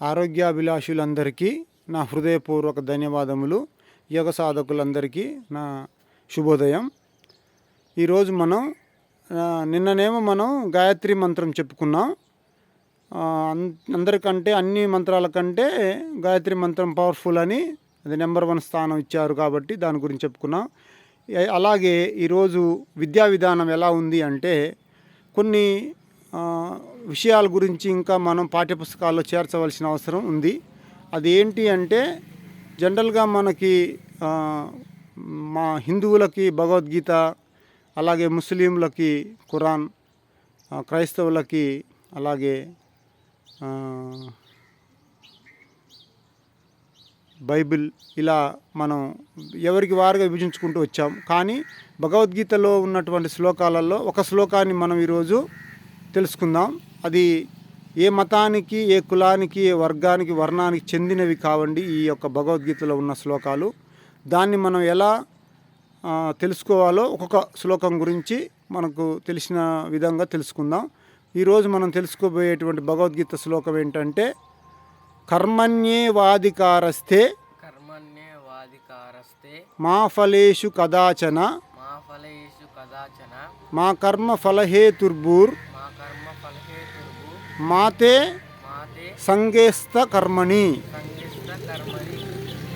ఆరోగ్యాభిలాషులందరికీ నా హృదయపూర్వక ధన్యవాదములు. యోగ సాధకులందరికీ నా శుభోదయం. ఈరోజు మనం నిన్ననేమో మనం గాయత్రి మంత్రం చెప్పుకున్నాం. అందరికంటే అన్ని మంత్రాల కంటే గాయత్రి మంత్రం పవర్ఫుల్ అని అది నెంబర్ 1 స్థానం ఇచ్చారు కాబట్టి దాని గురించి చెప్పుకున్నాం. అలాగే ఈరోజు విద్యా విధానం ఎలా ఉంది అంటే కొన్ని విషయాల గురించి ఇంకా మనం పాఠ్యపుస్తకాల్లో చేర్చవలసిన అవసరం ఉంది. అది ఏంటి అంటే జనరల్గా మనకి మా హిందువులకి భగవద్గీత, అలాగే ముస్లింలకి ఖురాన్, క్రైస్తవులకి అలాగే బైబిల్, ఇలా మనం ఎవరికి వారుగా విభజించుకుంటూ వచ్చాం. కానీ భగవద్గీతలో ఉన్నటువంటి శ్లోకాలలో ఒక శ్లోకాన్ని మనం ఈరోజు తెలుసుకుందాం. అది ఏ మతానికి, ఏ కులానికి, ఏ వర్గానికి, వర్ణానికి చెందినవి కావండి. ఈ యొక్క భగవద్గీతలో ఉన్న శ్లోకాలు దాన్ని మనం ఎలా తెలుసుకోవాలో ఒక్కొక్క శ్లోకం గురించి మనకు తెలిసిన విధంగా తెలుసుకుందాం. ఈరోజు మనం తెలుసుకోబోయేటువంటి భగవద్గీత శ్లోకం ఏంటంటే కర్మణ్యేవాధికారస్తే మా ఫలేషు కదాచన మా కర్మ ఫలహేతుర్భూర్ మాతే సంగేస్త కర్మణి.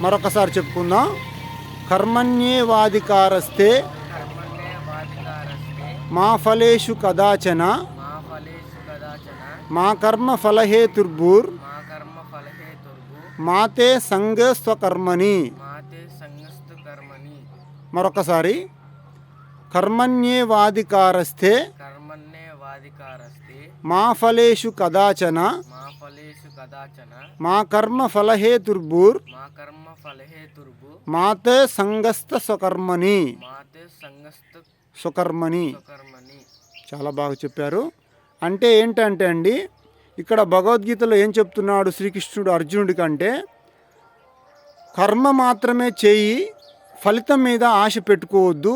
మరొకసారి చెప్పుకుందాం. కర్మణ్యేవాధికారస్తే మా ఫలేషు కదాచన మా కర్మ ఫలహేతుర్భూర్ మాతే సంగస్త్వకర్మణి. మరొకసారి కర్మణ్యేవాధికారస్తే మా ఫలేషు కదాచన మా కర్మ ఫలహేతుర్భూర్ మాతే సంగస్త స్వకర్మణి. స్వకర్మణి చాలా బాగా చెప్పారు. అంటే ఏంటంటే అండి, ఇక్కడ భగవద్గీతలో ఏం చెప్తున్నాడు శ్రీకృష్ణుడు అర్జునుడి కంటే, కర్మ మాత్రమే చేయి, ఫలితం మీద ఆశ పెట్టుకోవద్దు.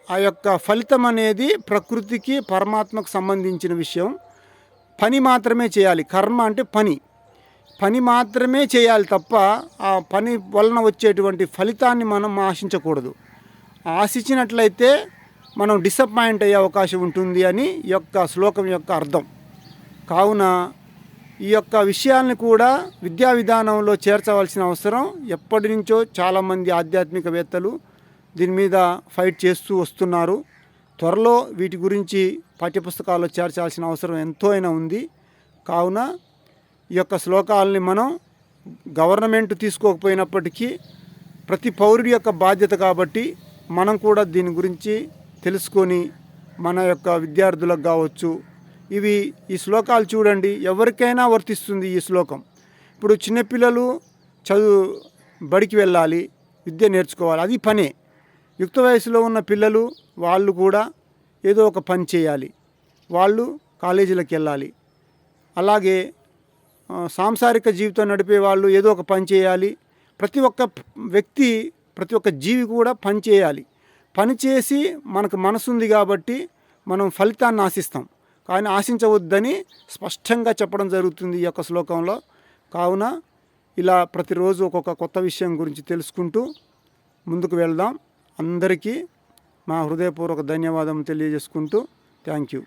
ఆ యొక్క ఫలితం అనేది ప్రకృతికి పరమాత్మకు సంబంధించిన విషయం. పని మాత్రమే చేయాలి. కర్మ అంటే పని మాత్రమే చేయాలి తప్ప ఆ పని వలన వచ్చేటువంటి ఫలితాన్ని మనం ఆశించకూడదు. ఆశించినట్లయితే మనం డిసప్పాయింట్ అయ్యే అవకాశం ఉంటుంది అని ఈ యొక్క శ్లోకం యొక్క అర్థం. కావున ఈ యొక్క విషయాల్ని కూడా విద్యా విధానంలో చేర్చవలసిన అవసరం ఎప్పటి నుంచో చాలామంది ఆధ్యాత్మికవేత్తలు దీని మీద ఫైట్ చేస్తూ వస్తున్నారు. త్వరలో వీటి గురించి పాఠ్యపుస్తకాల్లో చేర్చాల్సిన అవసరం ఎంతో అయినా ఉంది. కావున ఈ యొక్క శ్లోకాలని మనం గవర్నమెంట్ తీసుకోకపోయినప్పటికీ ప్రతి పౌరుడి యొక్క బాధ్యత కాబట్టి మనం కూడా దీని గురించి తెలుసుకొని మన యొక్క విద్యార్థులకు కావచ్చు, ఈ శ్లోకాలు చూడండి, ఎవరికైనా వర్తిస్తుంది ఈ శ్లోకం. ఇప్పుడు చిన్నపిల్లలు బడికి వెళ్ళాలి, విద్య నేర్చుకోవాలి, అది పనే. యుక్త వయసులో ఉన్న పిల్లలు వాళ్ళు కూడా ఏదో ఒక పని చేయాలి, వాళ్ళు కాలేజీలకు వెళ్ళాలి. అలాగే సాంసారిక జీవితం నడిపే వాళ్ళు ఏదో ఒక పని చేయాలి. ప్రతి ఒక్క వ్యక్తి, ప్రతి ఒక్క జీవి కూడా పని చేయాలి. పని చేసి మనకు మనసు ఉంది కాబట్టి మనం ఫలితాన్ని ఆశిస్తాం, కానీ ఆశించవద్దని స్పష్టంగా చెప్పడం జరుగుతుంది ఈ యొక్క శ్లోకంలో. కావున ఇలా ప్రతిరోజు ఒక్కొక్క కొత్త విషయం గురించి తెలుసుకుంటూ ముందుకు వెళ్దాం. అందరికీ మా హృదయపూర్వక ధన్యవాదం తెలియజేసుకుంటూ థ్యాంక్ యూ.